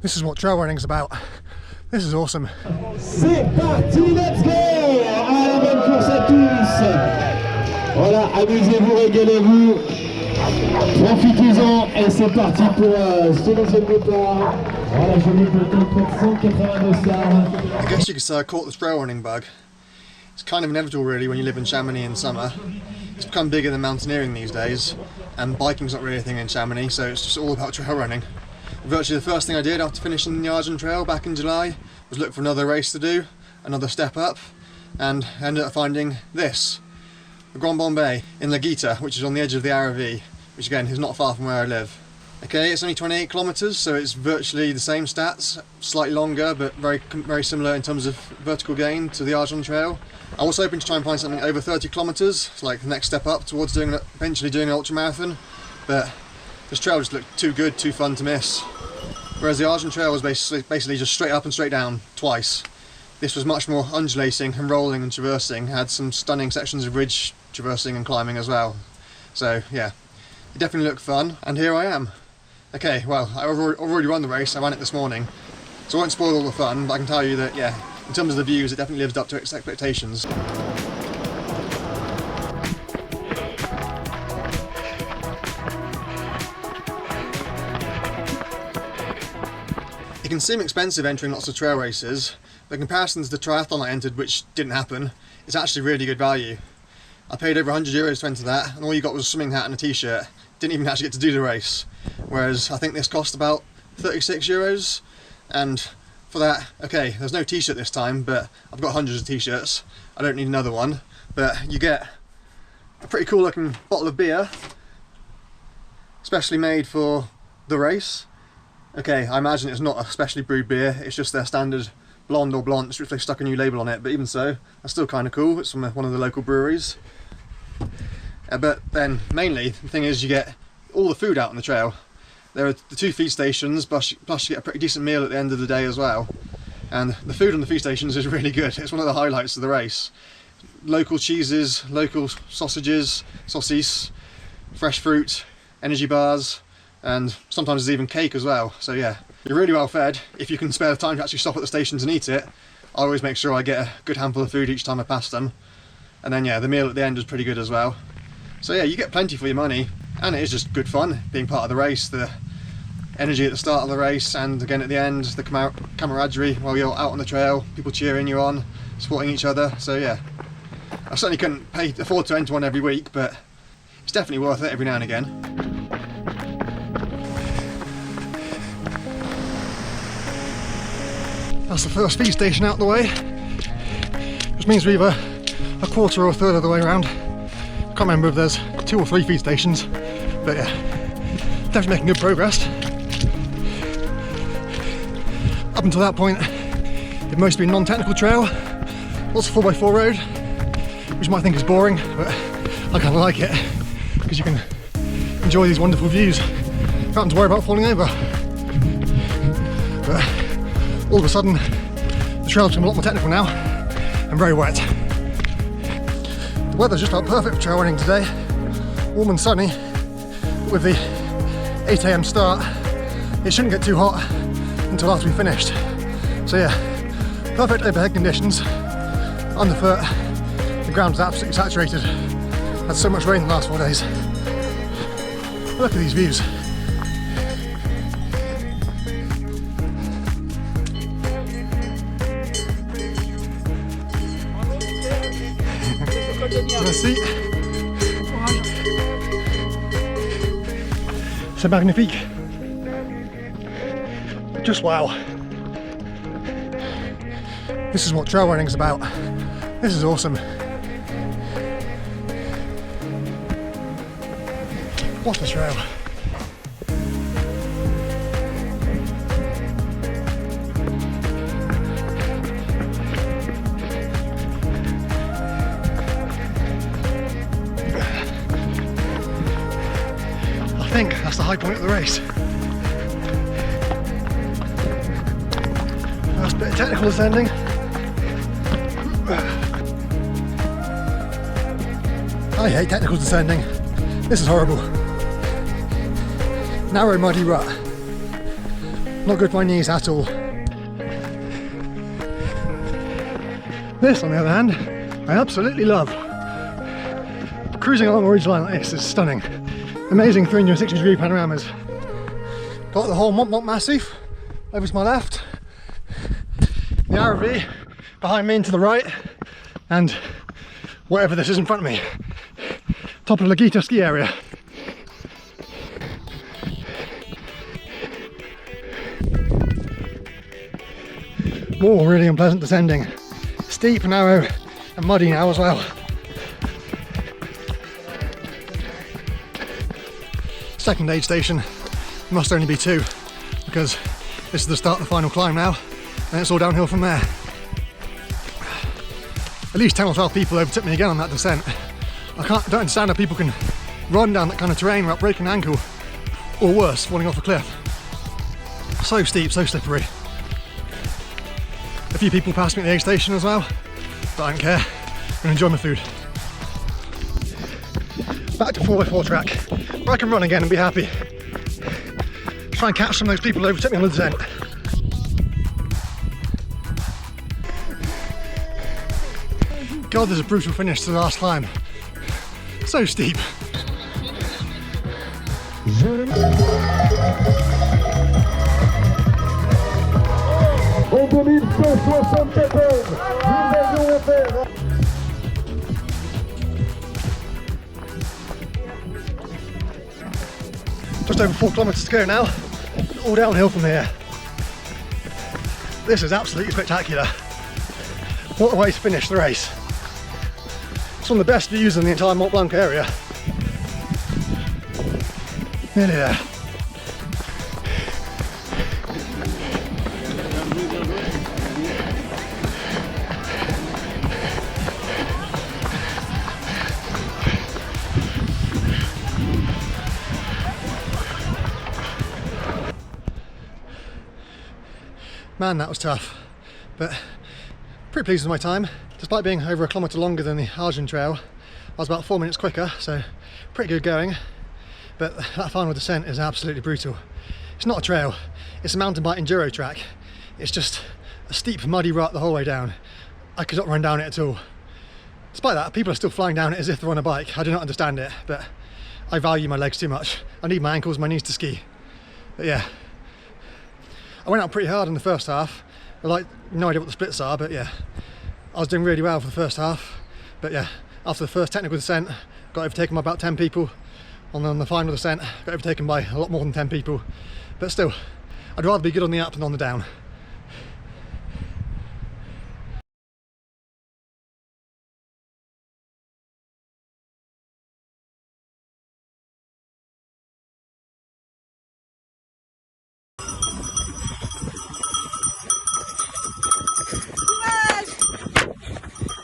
This is what trail running is about. This is awesome. C'est parti, let's go! À la bonne course à tous. Voilà, amusez-vous, régalez-vous. Profitez-en et c'est parti pour ce deuxième départ. Voilà, je mets pour 182 stars. I guess you could say I caught the trail running bug. It's kind of inevitable really when you live in Chamonix in summer. It's become bigger than mountaineering these days, and biking's not really a thing in Chamonix, so it's just all about trail running. Virtually the first thing I did after finishing the Argent Trail back in July was look for another race to do, another step up, and ended up finding this, the Grande Bambeee in La Guita, which is on the edge of the Aravis, which again is not far from where I live. Okay, it's only 28 kilometers, so it's virtually the same stats, slightly longer, but very similar in terms of vertical gain to the Argent Trail. I was hoping to try and find something over 30 kilometers, it's like the next step up towards eventually doing an ultramarathon, but this trail just looked too good, too fun to miss. Whereas the Argent Trail was basically just straight up and straight down twice. This was much more undulating and rolling and traversing, had some stunning sections of ridge traversing and climbing as well. So yeah, it definitely looked fun, and here I am. Okay, well, I've already run the race, I ran it this morning, so I won't spoil all the fun, but I can tell you that, yeah, in terms of the views, it definitely lived up to its expectations. It can seem expensive entering lots of trail races, but in comparison to the triathlon I entered, which didn't happen, it's actually really good value. I paid over €100 to enter that, and all you got was a swimming hat and a t-shirt. Didn't even actually get to do the race. Whereas I think this cost about €36, and for that, okay, there's no t-shirt this time, but I've got hundreds of t-shirts. I don't need another one, but you get a pretty cool looking bottle of beer, specially made for the race. Okay, I imagine it's not a specially brewed beer, it's just their standard blonde or blanche, which they stuck a new label on it, but even so, that's still kind of cool. It's from one of the local breweries. But then, mainly, the thing is you get all the food out on the trail. There are the 2 feed stations, plus you get a pretty decent meal at the end of the day as well. And the food on the feed stations is really good. It's one of the highlights of the race. Local cheeses, local sausages, saucisses, fresh fruit, energy bars, and sometimes there's even cake as well. So yeah, you're really well fed if you can spare the time to actually stop at the stations and eat it. I always make sure I get a good handful of food each time I pass them. And then yeah, the meal at the end is pretty good as well. So yeah, you get plenty for your money, and it is just good fun being part of the race. The energy at the start of the race, and again at the end, the camaraderie while you're out on the trail, people cheering you on, supporting each other. So yeah, I certainly couldn't afford to enter one every week, but it's definitely worth it every now and again. That's the first feed station out the way, which means we're either a quarter or a third of the way around. I can't remember if there's 2 or 3 feed stations, but yeah, definitely making good progress. Up until that point, it'd mostly been non-technical trail, lots of 4x4 road, which you might think is boring, but I kind of like it, because you can enjoy these wonderful views without having to worry about falling over. But all of a sudden, the trail's become a lot more technical now, and very wet. The weather's just about perfect for trail running today, warm and sunny, with the 8 AM start. It shouldn't get too hot until after we've finished. So yeah, perfect overhead conditions. Underfoot, the ground is absolutely saturated. Had so much rain the last 4 days. Look at these views. Merci. C'est magnifique. Just wow. This is what trail running is about. This is awesome. What a trail. I think that's the high point of the race. First bit of technical ascending. I hate technical descending. This is horrible. Narrow, muddy rut. Not good for my knees at all. This, on the other hand, I absolutely love. Cruising along a ridgeline like this is stunning. Amazing 360-degree panoramas. Got the whole Mont Blanc Massif over to my left, the Aravis behind me and to the right, and whatever this is in front of me. Top of Lagita ski area. More really unpleasant descending. Steep, narrow and muddy now as well. Second aid station, must only be 2 because this is the start of the final climb now and it's all downhill from there. At least 10 or 12 people overtook me again on that descent. I don't understand how people can run down that kind of terrain without breaking an ankle or worse, falling off a cliff. So steep, so slippery. A few people passed me at the aid station as well, but I don't care. I'm gonna enjoy my food. Back to 4x4 track, where I can run again and be happy. Try and catch some of those people who overtook me on the descent. God, there's a brutal finish to the last climb. So steep. En 2174, nous allons faire. Just over 4 kilometres to go now, all downhill from here. This is absolutely spectacular. What a way to finish the race. It's one of the best views in the entire Mont Blanc area. Nearly there. Man, that was tough, but pretty pleased with my time. Despite being over a kilometre longer than the Argent Trail, I was about 4 minutes quicker, so pretty good going. But that final descent is absolutely brutal. It's not a trail, it's a mountain bike enduro track. It's just a steep, muddy rut the whole way down. I could not run down it at all. Despite that, people are still flying down it as if they're on a bike. I do not understand it, but I value my legs too much. I need my ankles, my knees to ski. But yeah. I went out pretty hard in the first half. I like no idea what the splits are, but yeah, I was doing really well for the first half. But yeah, after the first technical descent, got overtaken by about 10 people. On the final descent, got overtaken by a lot more than 10 people. But still, I'd rather be good on the up than on the down.